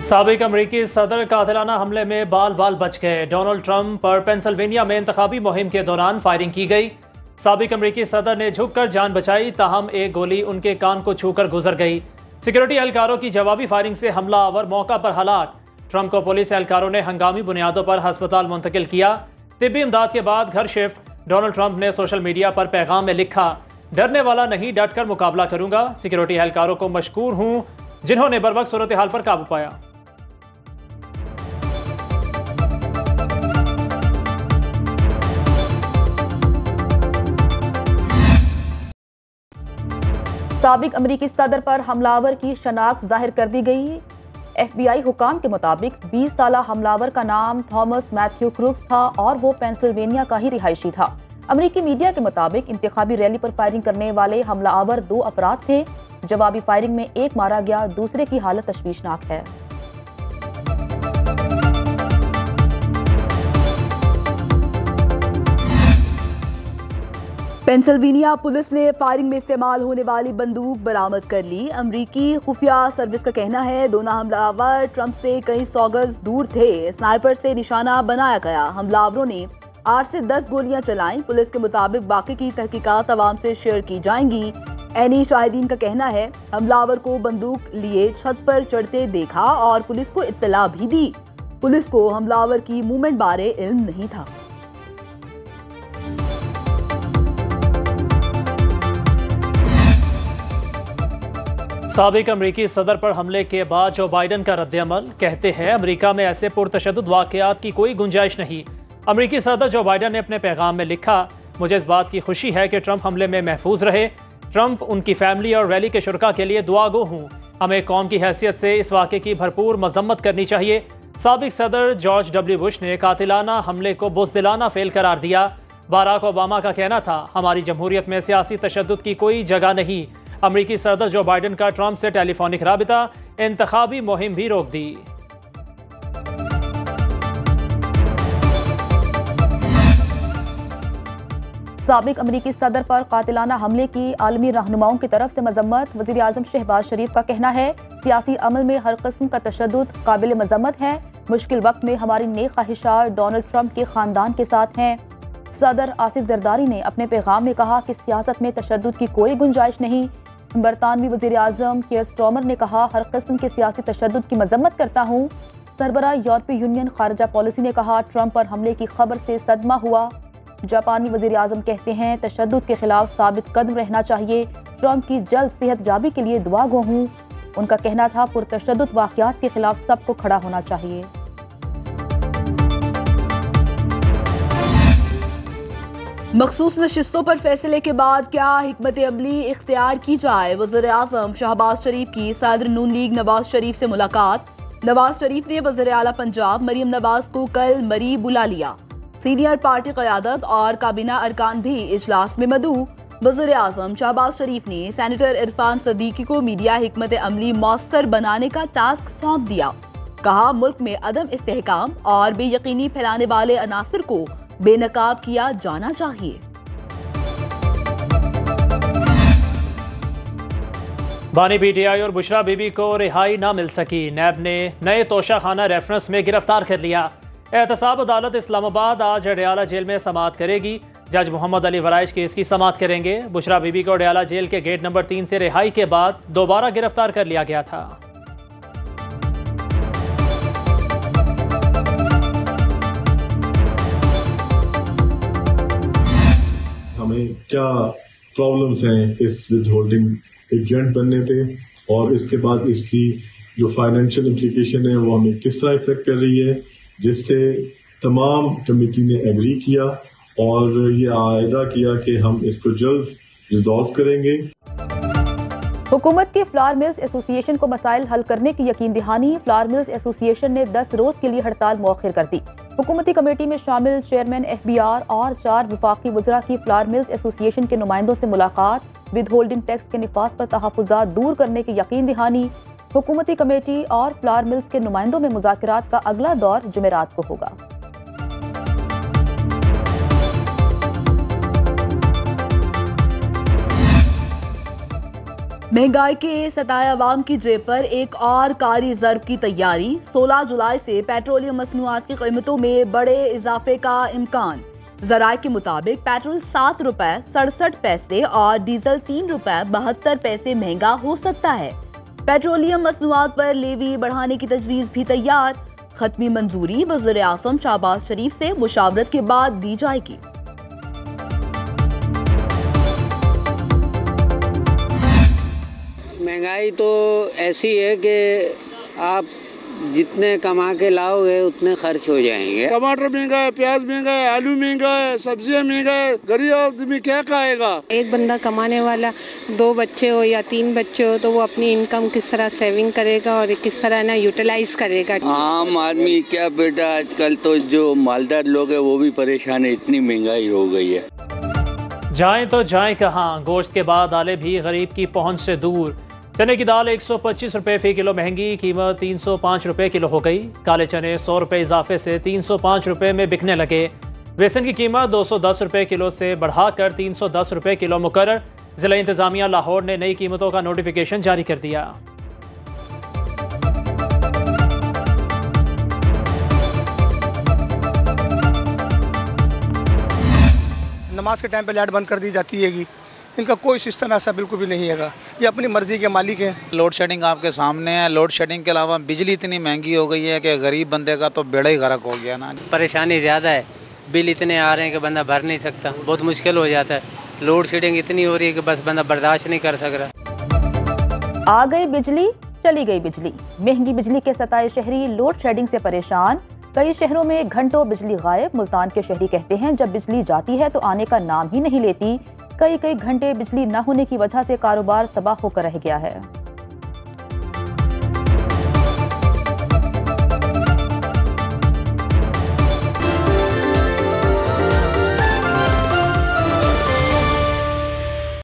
साबिक अमरीकी सदर कातिलाना हमले में बाल बाल बच गए। डोनाल्ड ट्रंप पर पेंसिल्वेनिया में इंतखाबी मुहिम के दौरान फायरिंग की गई। साबिक अमरीकी सदर ने झुककर जान बचाई, ताहम एक गोली उनके कान को छूकर गुजर गई। सिक्योरिटी एहलकारों की जवाबी फायरिंग से हमलावर मौका पर हलाक। ट्रंप को पुलिस एहलकारों ने हंगामी बुनियादों पर अस्पताल मुंतकिल किया। तिब्बी इमदाद के बाद घर शिफ्ट। डोनाल्ड ट्रंप ने सोशल मीडिया पर पैगाम में लिखा, डरने वाला नहीं, डट कर मुकाबला करूंगा। सिक्योरिटी एहलकारों को मशकूर हूं जिन्होंने बर वक्त सूरत हाल पर काबू पाया। साबिक अमरीकी सदर पर हमलावर की शनाख्त जाहिर कर दी गई। FBI हुकाम के मुताबिक 20 साला हमलावर का नाम थॉमस मैथ्यू क्रूक्स था और वो पेंसिल्वेनिया का ही रिहायशी था। अमरीकी मीडिया के मुताबिक इंतखाबी रैली पर फायरिंग करने वाले हमलावर 2 अफराद थे। जवाबी फायरिंग में एक मारा गया, दूसरे की हालत तशवीशनाक है। पेंसिल्वेनिया पुलिस ने फायरिंग में इस्तेमाल होने वाली बंदूक बरामद कर ली। अमरीकी खुफिया सर्विस का कहना है दोनों हमलावर ट्रंप से कई 100 गज दूर थे। स्नाइपर से निशाना बनाया गया। हमलावरों ने 8 से 10 गोलियां चलाईं। पुलिस के मुताबिक बाकी की तहकीकात अवाम से शेयर की जाएंगी। ऐनी शाहिदीन का कहना है हमलावर को बंदूक लिए छत पर चढ़ते देखा और पुलिस को इत्तला भी दी। पुलिस को हमलावर की मूवमेंट बारे इल्म नहीं था। साबिक अमरीकी सदर पर हमले के बाद जो बाइडन का रद्द-ए-अमल, कहते हैं अमरीका में ऐसे पुरतशद्दुद वाक़यात की कोई गुंजाइश नहीं। अमरीकी सदर जो बाइडन ने अपने पैगाम में लिखा, मुझे इस बात की खुशी है कि ट्रंप हमले में महफूज रहे। ट्रंप, उनकी फैमिली और रैली के शुरका के लिए दुआगो हूँ। हमें कौम की हैसियत से इस वाक़े की भरपूर मजम्मत करनी चाहिए। साबिक सदर जॉर्ज डब्ल्यू बुश ने कातिलाना हमले को बुज़दिलाना फेल करार दिया। बाराक ओबामा का कहना था, हमारी जमहूरियत में सियासी तशद्दुद की कोई जगह नहीं। अमरीकी सदर जो बाइडन का ट्रंप से टेलीफोनिक राबिता, इंतखाबी मुहिम भी रोक दी। साबिक अमरीकी सदर पर कातिलाना हमले की आलमी रहनुमाओं की तरफ से मजम्मत। वज़ीर आज़म शहबाज शरीफ का कहना है सियासी अमल में हर किस्म का तशद्दुद काबिल मजम्मत है। मुश्किल वक्त में हमारी नेक ख्वाहिशात डोनाल्ड ट्रंप के खानदान के साथ हैं। सदर आसिफ जरदारी ने अपने पैगाम में कहा कि सियासत में तशद्दुद की कोई गुंजाइश नहीं। बरतानवी वज़ीर आज़म कियर स्टार्मर ने कहा, हर किस्म के सियासी तशद्दुद की मजम्मत करता हूँ। सरबराह यूरोपीय यूनियन खारजा पॉलिसी ने कहा, ट्रंप पर हमले की खबर से सदमा हुआ। जापानी वज़ीर आज़म कहते हैं तशद्दुद के खिलाफ साबित कदम रहना चाहिए। ट्रंप की जल्द सेहत याबी के लिए दुआ गो हूँ। उनका कहना था पुरतशद्दुद वाक़यात के खिलाफ सबको खड़ा होना चाहिए। मखसूस नशिस्तों पर फैसले के बाद क्या हिकमत अमली इख्तियार की जाए। वज़ीर आज़म शहबाज शरीफ की सदर नून लीग नवाज शरीफ से मुलाकात। नवाज शरीफ ने वज़ीर आला पंजाब मरीम नवाज को कल मरी बुला लिया। सीनियर पार्टी क़यादत और काबीना अरकान भी इजलास में मदऊ। वज़ीर आज़म शहबाज शरीफ ने सेनेटर इरफान सदीकी को मीडिया हिकमत अमली मौसर बनाने का टास्क सौंप दिया। कहा, मुल्क में अदम इस्तेहकाम और बेयकीनी फैलाने वाले अनासर को बेनकाब किया जाना चाहिए। बानी PTI और बुशरा बीबी को रिहाई ना मिल सकी। नैब ने नए तोशा खाना रेफरेंस में गिरफ्तार कर लिया। एहतसाब अदालत इस्लामाबाद आज अडयाला जेल में समाअत करेगी। जज मोहम्मद अली वराइश केस की समाअत करेंगे। बुशरा बीबी को अडयाला जेल के गेट नंबर 3 से रिहाई के बाद दोबारा गिरफ्तार कर लिया गया था। हमें क्या प्रॉब्लम्स हैं इस विद होल्डिंग एजेंट बनने पे, और इसके बाद इसकी जो फाइनेंशियल इम्प्लीकेशन है वो हमें किस तरह इफेक्ट कर रही है, जिससे तमाम कमेटी ने एग्री किया और ये आयदा किया कि हम इसको जल्द रिजॉल्व करेंगे। हुकूमत की फ्लावर मिल्स एसोसिएशन को मसाइल हल करने की यकीन दहानी। फ्लावर मिल्स एसोसिएशन ने 10 रोज के लिए हड़ताल मौखिर कर दी। हुकूमती कमेटी में शामिल चेयरमैन FBR और 4 वफाकी वज़रा की फ्लावर मिल्स एसोसिएशन के नुमाइंदों से मुलाकात। विद होल्डिंग टैक्स के निफाज पर तहफ़्फ़ुज़ात दूर करने की यकीन दहानी। हुकूमती कमेटी और फ्लावर मिल्स के नुमाइंदों में मुज़ाकरात का अगला दौर जुमेरात को होगा। महंगाई के सताए अवाम की जेब पर एक और कारी ज़र्ब की तैयारी। 16 जुलाई से पेट्रोलियम मसनूआत की कीमतों में बड़े इजाफे का इम्कान। ज़राए के मुताबिक पेट्रोल 7 रुपए 67 पैसे और डीजल 3 रुपए 72 पैसे महंगा हो सकता है। पेट्रोलियम मसनूआत पर लेवी बढ़ाने की तजवीज़ भी तैयार। खत्मी मंजूरी वज़ीर आज़म शहबाज शरीफ से मुशावरत के बाद दी जाएगी। महंगाई तो ऐसी है कि आप जितने कमा के लाओगे उतने खर्च हो जाएंगे। टमाटर महंगा है, प्याज महंगा है, आलू महंगा है, सब्जियां महंगा है, गरीब आदमी क्या खाएगा। एक बंदा कमाने वाला 2 बच्चे हो या 3 बच्चे हो तो वो अपनी इनकम किस तरह सेविंग करेगा और किस तरह ना यूटिलाइज करेगा। आम आदमी क्या बेटा, आजकल तो जो मालदार लोग हैं वो भी परेशान है, इतनी महंगाई हो गई है। जाएं तो जाएं कहाँ, गोश्त के बाद दालें भी गरीब की पहुंच से दूर। चने की दाल 125 रुपये फी किलो महंगी, कीमत 305 रुपये किलो हो गई। काले चने 100 रुपये इजाफे से 305 रुपये में बिकने लगे। बेसन की कीमत 210 रुपये किलो से बढ़ाकर 310 रुपये किलो मुकर्रर। जिला इंतजामिया लाहौर ने नई कीमतों का नोटिफिकेशन जारी कर दिया। नमाज के टाइम पे लाइट बंद कर दी जाती हैगी। इनका कोई सिस्टम ऐसा बिल्कुल भी नहीं हैगा, ये अपनी मर्जी के मालिक हैं। लोड शेडिंग आपके सामने है। लोड शेडिंग के अलावा बिजली इतनी महंगी हो गई है कि गरीब बंदे का तो बेड़ा ही गर्क हो गया ना। परेशानी ज़्यादा है, बिल इतने आ रहे हैं कि बंदा भर नहीं सकता, बहुत मुश्किल हो जाता है। लोड शेडिंग इतनी हो रही है कि बस बंदा बर्दाश्त नहीं कर सक रहा। आ गई बिजली, चली गई बिजली। महंगी बिजली के सताए शहरी लोड शेडिंग से परेशान। कई शहरों में घंटों बिजली गायब। मुल्तान के शहरी कहते हैं जब बिजली जाती है तो आने का नाम ही नहीं लेती। कई घंटे बिजली न होने की वजह से कारोबार तबाह होकर रह गया है।